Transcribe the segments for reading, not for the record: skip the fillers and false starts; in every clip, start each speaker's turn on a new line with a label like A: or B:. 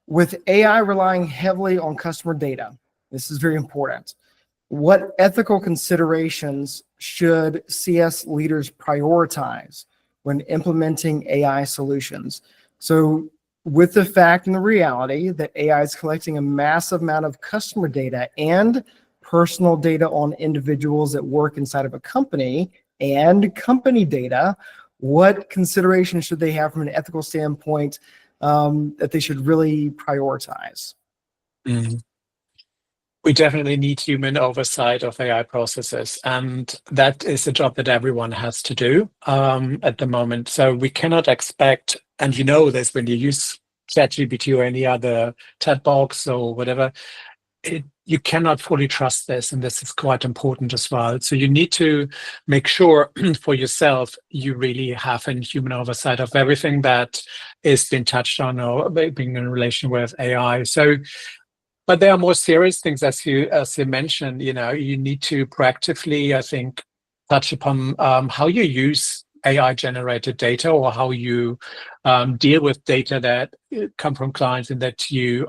A: With AI relying heavily on customer data, this is very important. What ethical considerations should CS leaders prioritize when implementing AI solutions? So with the fact and the reality that AI is collecting a massive amount of customer data and personal data on individuals that work inside of a company and company data, what considerations should they have from an ethical standpoint that they should really prioritize?
B: We definitely need human oversight of AI processes, and that is a job that everyone has to do at the moment. So we cannot expect, and you know this when you use ChatGPT or any other chat box or whatever, you cannot fully trust this, and this is quite important as well. So you need to make sure for yourself you really have a human oversight of everything that is being touched on or being in relation with AI. So, but there are more serious things, as you mentioned. You know, you need to proactively, I think, touch upon how you use AI-generated data, or how you deal with data that come from clients and that you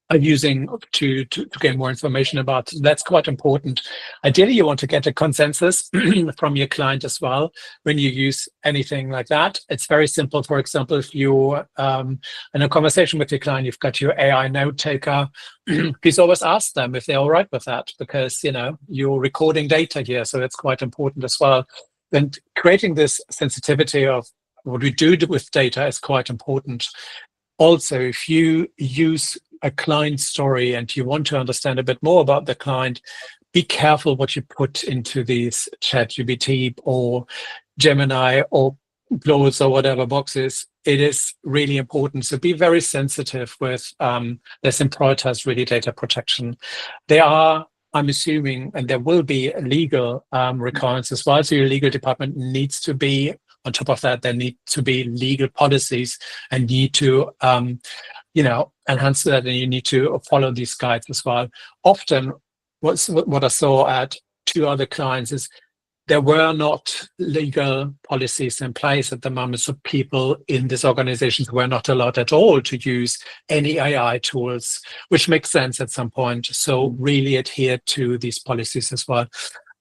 B: are using to gain more information about. That's quite important. Ideally, you want to get a consensus from your client as well when you use anything like that. It's very simple. For example, if you're in a conversation with your client, you've got your AI note taker, please always ask them if they're all right with that, because you know you're recording data here, so it's quite important as well. And creating this sensitivity of what we do with data is quite important. Also, if you use a client story and you want to understand a bit more about the client, be careful what you put into these ChatGPT or Gemini or Claude or whatever boxes. It is really important. So be very sensitive with this, and prioritize really data protection. There are, I'm assuming, and there will be legal requirements as well. So your legal department needs to be on top of that. There need to be legal policies and need to enhance that, and you need to follow these guides as well. Often, what I saw at 2 other clients is there were not legal policies in place at the moment, so people in these organizations were not allowed at all to use any AI tools, which makes sense at some point. So really adhere to these policies as well.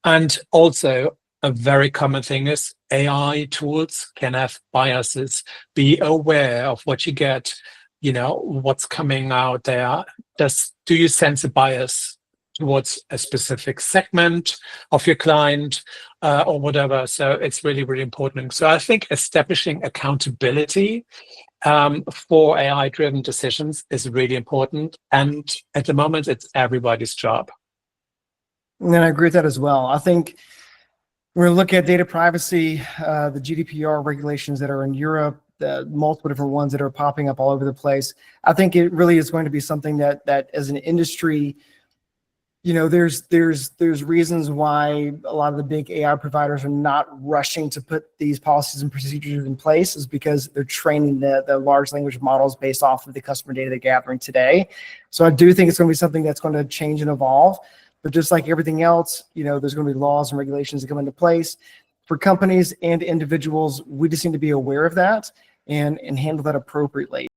B: And also, a very common thing is AI tools can have biases. Be aware of what you get. You know, what's coming out there. Do you sense a bias towards a specific segment of your client or whatever? So it's really, really important. So I think establishing accountability for AI-driven decisions is really important. And at the moment, it's everybody's job.
A: And I agree with that as well. I think when we look at data privacy, the GDPR regulations that are in Europe, the multiple different ones that are popping up all over the place, I think it really is going to be something that as an industry, you know, there's reasons why a lot of the big AI providers are not rushing to put these policies and procedures in place, is because they're training the large language models based off of the customer data they're gathering today. So I do think it's going to be something that's going to change and evolve. But just like everything else, you know, there's going to be laws and regulations that come into place. For companies and individuals, we just need to be aware of that and handle that appropriately.